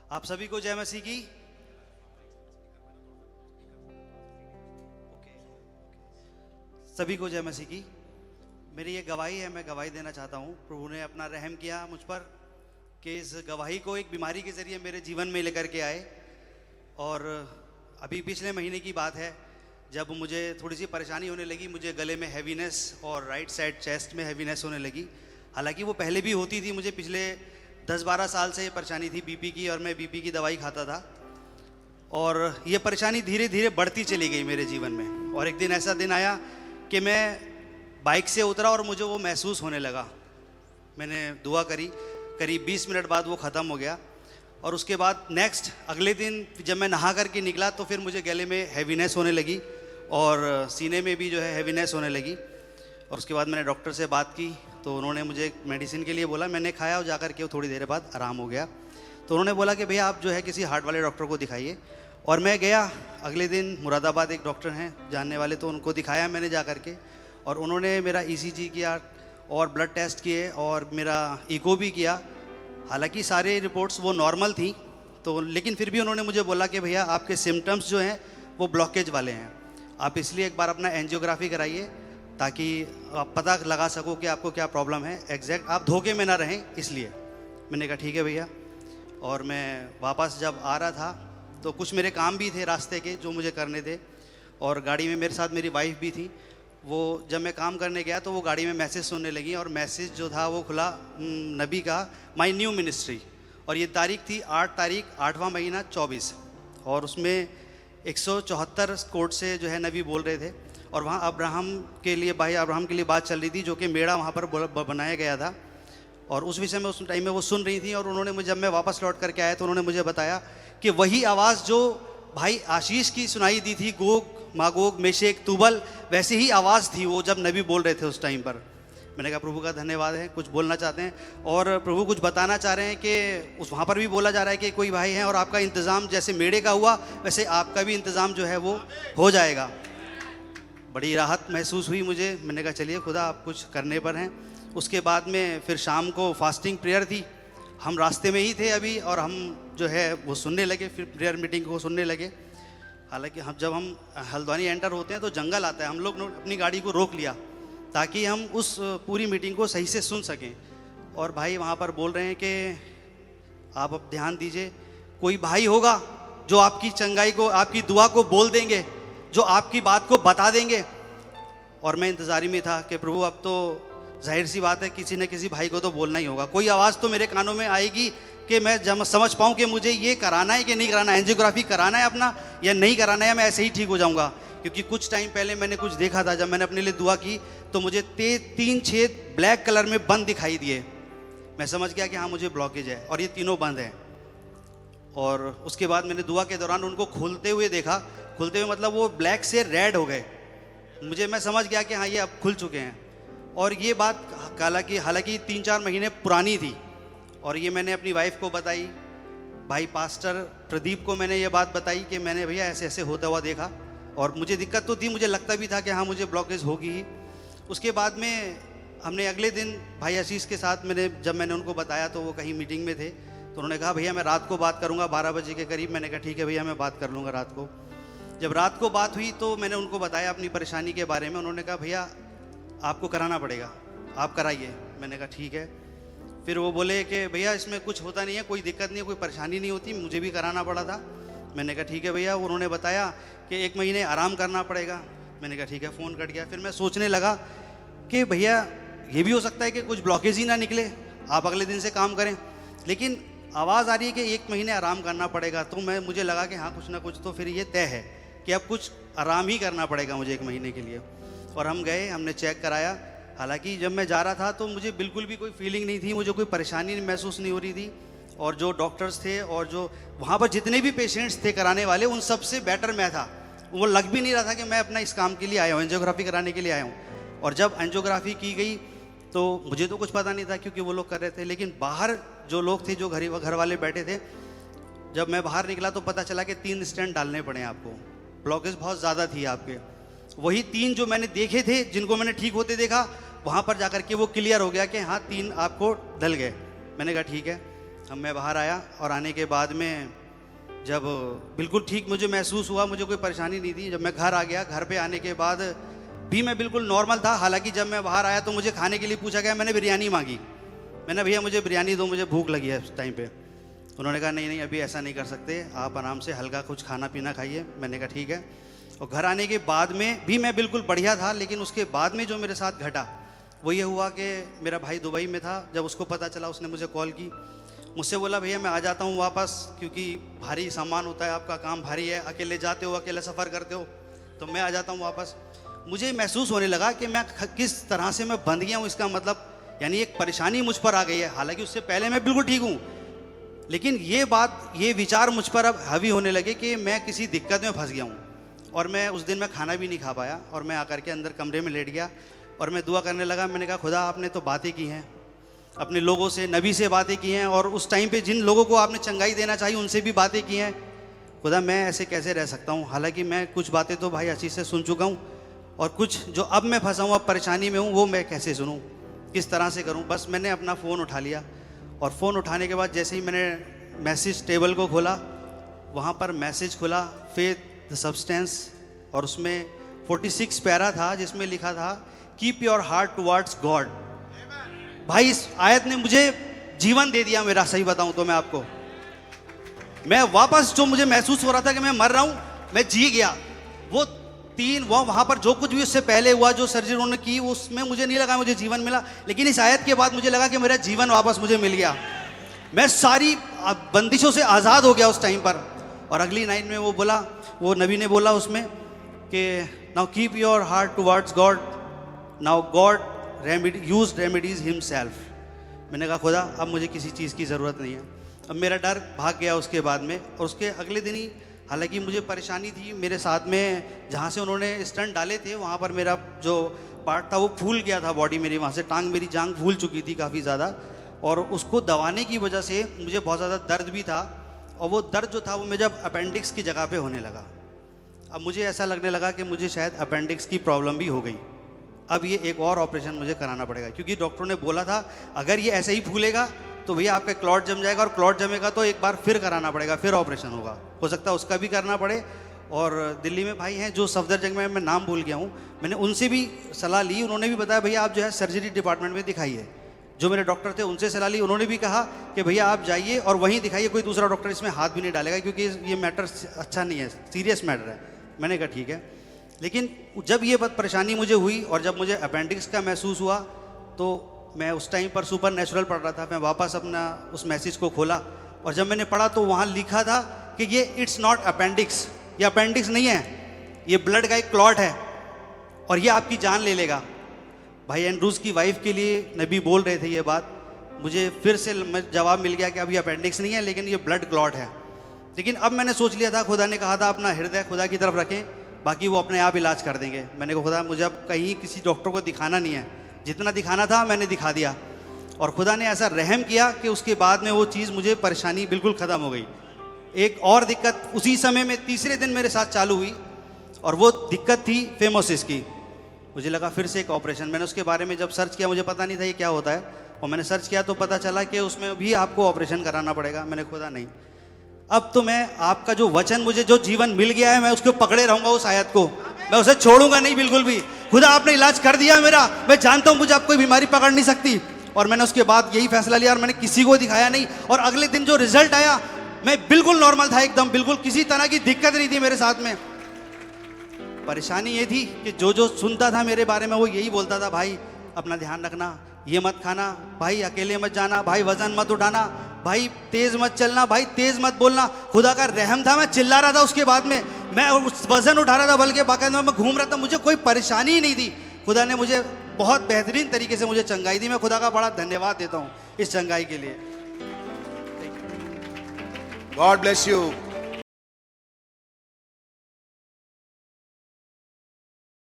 आप सभी को जय मसीह की। सभी को जय मसीह की। मेरी ये गवाही है, मैं गवाही देना चाहता हूँ। प्रभु ने अपना रहम किया मुझ पर कि इस गवाही को एक बीमारी के जरिए मेरे जीवन में लेकर के आए। और अभी पिछले महीने की बात है, जब मुझे थोड़ी सी परेशानी होने लगी, मुझे गले में हैवीनेस और राइट साइड चेस्ट में हैवीनेस होने लगी। हालांकि वो पहले भी होती थी, मुझे पिछले 10-12 साल से ये परेशानी थी बीपी की, और मैं बीपी की दवाई खाता था। और ये परेशानी धीरे धीरे बढ़ती चली गई मेरे जीवन में। और एक दिन ऐसा दिन आया कि मैं बाइक से उतरा और मुझे वो महसूस होने लगा। मैंने दुआ करी, करीब 20 मिनट बाद वो ख़त्म हो गया। और उसके बाद नेक्स्ट अगले दिन जब मैं नहा करके निकला तो फिर मुझे गले में हैवीनेस होने लगी और सीने में भी जो है हैवीनेस होने लगी। और उसके बाद मैंने डॉक्टर से बात की तो उन्होंने मुझे मेडिसिन के लिए बोला। मैंने खाया और जाकर के थोड़ी देर बाद आराम हो गया। तो उन्होंने बोला कि भैया आप जो है किसी हार्ट वाले डॉक्टर को दिखाइए। और मैं गया अगले दिन मुरादाबाद, एक डॉक्टर हैं जानने वाले, तो उनको दिखाया मैंने जा कर के। और उन्होंने मेरा ईसीजी किया और ब्लड टेस्ट किए और मेरा इको भी किया। हालांकि सारे रिपोर्ट्स वो नॉर्मल थी, तो लेकिन फिर भी उन्होंने मुझे बोला कि भैया आपके सिम्टम्स जो हैं वो ब्लॉकेज वाले हैं, आप इसलिए एक बार अपना एंजियोग्राफी कराइए ताकि आप पता लगा सको कि आपको क्या प्रॉब्लम है, एग्जैक्ट आप धोखे में ना रहें। इसलिए मैंने कहा ठीक है भैया। और मैं वापस जब आ रहा था तो कुछ मेरे काम भी थे रास्ते के जो मुझे करने थे, और गाड़ी में मेरे साथ मेरी वाइफ भी थी। वो जब मैं काम करने गया तो वो गाड़ी में मैसेज सुनने लगी, और मैसेज जो था वो खुला नबी का माय न्यू मिनिस्ट्री। और ये तारीख थी 8 तारीख 8वां महीना 24। और उसमें 174 कोड से जो है नबी बोल रहे थे। और वहाँ अब्राहम के लिए, भाई अब्राहम के लिए बात चल रही थी, जो कि मेड़ा वहाँ पर बनाया गया था। और उस विषय में उस टाइम में वो सुन रही थी। और उन्होंने मुझे, जब मैं वापस लौट करके आया तो उन्होंने मुझे बताया कि वही आवाज़ जो भाई आशीष की सुनाई दी थी, गोग मागोग मेशेक तुबल, वैसे ही आवाज़ थी वो जब नबी बोल रहे थे उस टाइम पर। मैंने कहा प्रभु का धन्यवाद है, कुछ बोलना चाहते हैं और प्रभु कुछ बताना चाह रहे हैं कि उस वहाँ पर भी बोला जा रहा है कि कोई भाई है और आपका इंतज़ाम जैसे मेड़े का हुआ वैसे आपका भी इंतज़ाम जो है वो हो जाएगा। बड़ी राहत महसूस हुई मुझे। मैंने कहा चलिए खुदा आप कुछ करने पर हैं। उसके बाद में फिर शाम को फास्टिंग प्रेयर थी। हम रास्ते में ही थे अभी, और हम जो है वो सुनने लगे, फिर प्रेयर मीटिंग को सुनने लगे। हालांकि जब हम हल्द्वानी एंटर होते हैं तो जंगल आता है, हम लोग ने अपनी गाड़ी को रोक लिया ताकि हम उस पूरी मीटिंग को सही से सुन सकें। और भाई वहाँ पर बोल रहे हैं कि आप अब ध्यान दीजिए, कोई भाई होगा जो आपकी चंगाई को, आपकी दुआ को बोल देंगे, जो आपकी बात को बता देंगे। और मैं इंतज़ारी में था कि प्रभु अब तो जाहिर सी बात है किसी न किसी भाई को तो बोलना ही होगा, कोई आवाज़ तो मेरे कानों में आएगी कि मैं जब समझ पाऊँ कि मुझे ये कराना है कि नहीं कराना, एंजियोग्राफी कराना है अपना या नहीं कराना है, मैं ऐसे ही ठीक हो जाऊँगा। क्योंकि कुछ टाइम पहले मैंने कुछ देखा था, जब मैंने अपने लिए दुआ की तो मुझे 3 छेद ब्लैक कलर में बंद दिखाई दिए। मैं समझ गया कि हाँ मुझे ब्लॉकेज है, और ये तीनों बंद हैं। और उसके बाद मैंने दुआ के दौरान उनको खुलते हुए देखा, खुलते हुए मतलब वो ब्लैक से रेड हो गए। मैं समझ गया कि हाँ ये अब खुल चुके हैं। और ये बात हालांकि 3-4 महीने पुरानी थी, और ये मैंने अपनी वाइफ को बताई, भाई पास्टर प्रदीप को मैंने ये बात बताई कि मैंने भैया ऐसे ऐसे होता हुआ देखा। और मुझे दिक्कत तो थी, मुझे लगता भी था कि हाँ मुझे ब्लॉकेज होगी ही। उसके बाद में हमने अगले दिन भाई आशीष के साथ जब मैंने उनको बताया तो वो कहीं मीटिंग में थे, तो उन्होंने कहा भैया मैं रात को बात करूँगा 12 बजे के करीब। मैंने कहा ठीक है भैया मैं बात कर लूँगा रात को। जब रात को बात हुई तो मैंने उनको बताया अपनी परेशानी के बारे में। उन्होंने कहा भैया आपको कराना पड़ेगा, आप कराइए। मैंने कहा ठीक है। फिर वो बोले कि भैया इसमें कुछ होता नहीं है, कोई दिक्कत नहीं है, कोई परेशानी नहीं होती, मुझे भी कराना पड़ा था। मैंने कहा ठीक है भैया। उन्होंने बताया कि 1 महीने आराम करना पड़ेगा। मैंने कहा ठीक है। फ़ोन कट गया। फिर मैं सोचने लगा कि भैया ये भी हो सकता है कि कुछ ब्लॉकेज ही ना निकले, आप अगले दिन से काम करें, लेकिन आवाज़ आ रही है कि 1 महीने आराम करना पड़ेगा। तो मुझे लगा कि हाँ कुछ ना कुछ तो फिर ये तय है कि अब कुछ आराम ही करना पड़ेगा मुझे 1 महीने के लिए। और हम गए, हमने चेक कराया। हालांकि जब मैं जा रहा था तो मुझे बिल्कुल भी कोई फीलिंग नहीं थी, मुझे कोई परेशानी महसूस नहीं हो रही थी। और जो डॉक्टर्स थे और जो वहाँ पर जितने भी पेशेंट्स थे कराने वाले, उन सबसे बेटर मैं था। वो लग भी नहीं रहा था कि मैं अपना इस काम के लिए आया हूँ, एंजियोग्राफी कराने के लिए आया हूँ। और जब एंजियोग्राफी की गई तो मुझे तो कुछ पता नहीं था क्योंकि वो लोग कर रहे थे, लेकिन बाहर जो लोग थे, जो घर वाले बैठे थे, जब मैं बाहर निकला तो पता चला कि 3 स्टेंट डालने पड़े आपको, ब्लॉकेज बहुत ज़्यादा थी आपके। वही 3 जो मैंने देखे थे, जिनको मैंने ठीक होते देखा, वहाँ पर जाकर के वो क्लियर हो गया कि हाँ 3 आपको डल गए। मैंने कहा ठीक है। अब मैं बाहर आया और आने के बाद में जब बिल्कुल ठीक मुझे महसूस हुआ, मुझे कोई परेशानी नहीं थी। जब मैं घर आ गया, घर पे आने के बाद भी मैं बिल्कुल नॉर्मल था। हालांकि जब मैं बाहर आया तो मुझे खाने के लिए पूछा गया, मैंने बिरयानी मांगी। मैंने भैया मुझे बिरयानी दो, मुझे भूख लगी है उस टाइम पे। उन्होंने कहा नहीं नहीं अभी ऐसा नहीं कर सकते, आप आराम से हल्का कुछ खाना पीना खाइए। मैंने कहा ठीक है। और घर आने के बाद में भी मैं बिल्कुल बढ़िया था, लेकिन उसके बाद में जो मेरे साथ घटा वो ये हुआ कि मेरा भाई दुबई में था। जब उसको पता चला उसने मुझे कॉल की, मुझसे बोला भैया मैं आ जाता हूँ वापस, क्योंकि भारी सामान होता है, आपका काम भारी है, अकेले जाते हो, अकेले सफ़र करते हो, तो मैं आ जाता हूँ वापस। मुझे महसूस होने लगा कि मैं किस तरह से मैं बंध गया हूँ। इसका मतलब यानी एक परेशानी मुझ पर आ गई है। हालांकि उससे पहले मैं बिल्कुल ठीक हूँ, लेकिन ये बात, ये विचार मुझ पर अब हावी होने लगे कि मैं किसी दिक्कत में फंस गया हूँ। और मैं उस दिन मैं खाना भी नहीं खा पाया और मैं आकर के अंदर कमरे में लेट गया और मैं दुआ करने लगा। मैंने कहा खुदा आपने तो बातें की हैं, अपने लोगों से, नबी से बातें की हैं, और उस टाइम पे जिन लोगों को आपने चंगाई देना चाहिए उनसे भी बातें की हैं। खुदा मैं ऐसे कैसे रह सकता हूँ? हालांकि मैं कुछ बातें तो भाई अच्छी से सुन चुका हूँ, और कुछ जो अब मैं फंसा हूँ, अब परेशानी में हूँ, वो मैं कैसे सुनूँ, किस तरह से करूँ? बस मैंने अपना फ़ोन उठा लिया, और फ़ोन उठाने के बाद जैसे ही मैंने मैसेज टेबल को खोला, वहाँ पर मैसेज खुला फेथ द सब्सटेंस, और उसमें 46 पैरा था जिसमें लिखा था keep your heart towards God. भाई इस आयत ने मुझे जीवन दे दिया मेरा। सही बताऊं तो मैं आपको, मैं वापस जो मुझे महसूस हो रहा था कि मैं मर रहा हूं, मैं जी गया। वो वहां पर जो कुछ भी उससे पहले हुआ, जो सर्जरी उन्होंने की, उसमें मुझे नहीं लगा मुझे जीवन मिला, लेकिन इस आयत के बाद मुझे लगा कि मेरा जीवन वापस मुझे मिल गया। मैं सारी बंदिशों से आज़ाद हो गया उस टाइम पर। और अगली लाइन में वो बोला, वो नबी ने बोला उसमें कि now keep your heart towards God, now God use remedies himself. मैंने कहा खुदा अब मुझे किसी चीज़ की ज़रूरत नहीं है। अब मेरा डर भाग गया उसके बाद में। और उसके अगले दिन ही, हालांकि मुझे परेशानी थी, मेरे साथ में जहाँ से उन्होंने स्टंट डाले थे वहाँ पर मेरा जो पार्ट था वो फूल गया था, बॉडी मेरी, वहाँ से मेरी जांग फूल चुकी थी काफ़ी ज़्यादा, और उसको दबाने की वजह से मुझे बहुत ज़्यादा दर्द भी था। और वो दर्द जो था वो मुझे जब अपेंडिक्स की जगह पे होने लगा। अब मुझे ऐसा लगने लगा कि मुझे शायद अपेंडिक्स की प्रॉब्लम भी हो गई। अब ये एक और ऑपरेशन मुझे कराना पड़ेगा, क्योंकि डॉक्टरों ने बोला था अगर ये ऐसे ही फूलेगा तो भैया आपका क्लॉट जम जाएगा, और क्लॉट जमेगा तो एक बार फिर कराना पड़ेगा, फिर ऑपरेशन होगा, हो सकता है उसका भी करना पड़े। और दिल्ली में भाई हैं जो सफदरजंग में, मैं नाम भूल गया हूँ, मैंने उनसे भी सलाह ली। उन्होंने भी बताया भैया आप जो है सर्जरी डिपार्टमेंट में दिखाइए। जो मेरे डॉक्टर थे उनसे सलाह ली, उन्होंने भी कहा कि भैया आप जाइए और वहीं दिखाइए, कोई दूसरा डॉक्टर इसमें हाथ भी नहीं डालेगा, क्योंकि ये मैटर अच्छा नहीं है, सीरियस मैटर है। मैंने कहा ठीक है। लेकिन जब ये बात परेशानी मुझे हुई और जब मुझे अपेंडिक्स का महसूस हुआ, तो मैं उस टाइम पर सुपर नेचुरल पढ़ रहा था। मैं वापस अपना उस मैसेज को खोला, और जब मैंने पढ़ा तो वहाँ लिखा था कि ये इट्स नॉट अपेंडिक्स, ये अपेंडिक्स नहीं है, ये ब्लड का एक क्लॉट है और ये आपकी जान ले लेगा। भाई एंड्रूज की वाइफ के लिए नबी बोल रहे थे ये बात। मुझे फिर से जवाब मिल गया कि अब ये अपेंडिक्स नहीं है, लेकिन ये ब्लड क्लॉट है। लेकिन अब मैंने सोच लिया था, खुदा ने कहा था अपना हृदय खुदा की तरफ रखें, बाकी वो अपने आप इलाज कर देंगे। मैंने कहा खुदा मुझे अब कहीं किसी डॉक्टर को दिखाना नहीं है, जितना दिखाना था मैंने दिखा दिया। और खुदा ने ऐसा रहम किया कि उसके बाद में वो चीज़, मुझे परेशानी बिल्कुल ख़त्म हो गई। एक और दिक्कत उसी समय में तीसरे दिन मेरे साथ चालू हुई, और वो दिक्कत थी फेमोसिस की। मुझे लगा फिर से एक ऑपरेशन। मैंने उसके बारे में जब सर्च किया, मुझे पता नहीं था ये क्या होता है, और मैंने सर्च किया तो पता चला कि उसमें भी आपको ऑपरेशन कराना पड़ेगा। मैंने खुदा नहीं, अब तो मैं आपका जो वचन, मुझे जो जीवन मिल गया है, मैं उसको पकड़े रहूंगा, उस आयत को मैं उसे छोड़ूंगा नहीं बिल्कुल भी। खुदा आपने इलाज कर दिया मेरा, मैं जानता हूं मुझे अब कोई बीमारी पकड़ नहीं सकती। और मैंने उसके बाद यही फैसला लिया, और मैंने किसी को दिखाया नहीं। और अगले दिन जो रिजल्ट आया, मैं बिल्कुल नॉर्मल था एकदम, बिल्कुल किसी तरह की दिक्कत नहीं थी मेरे साथ में। परेशानी ये थी कि जो जो सुनता था मेरे बारे में वो यही बोलता था, भाई अपना ध्यान रखना, ये मत खाना, भाई अकेले मत जाना, भाई वजन मत उठाना, भाई तेज मत चलना, भाई तेज मत बोलना। खुदा का रहम था, मैं चिल्ला रहा था उसके बाद में, मैं वजन उठा रहा था, बल्कि बाकायदा मैं घूम रहा था, मुझे कोई परेशानी ही नहीं थी। खुदा ने मुझे बहुत बेहतरीन तरीके से मुझे चंगाई दी। मैं खुदा का बड़ा धन्यवाद देता हूँ इस चंगाई के लिए। God bless you.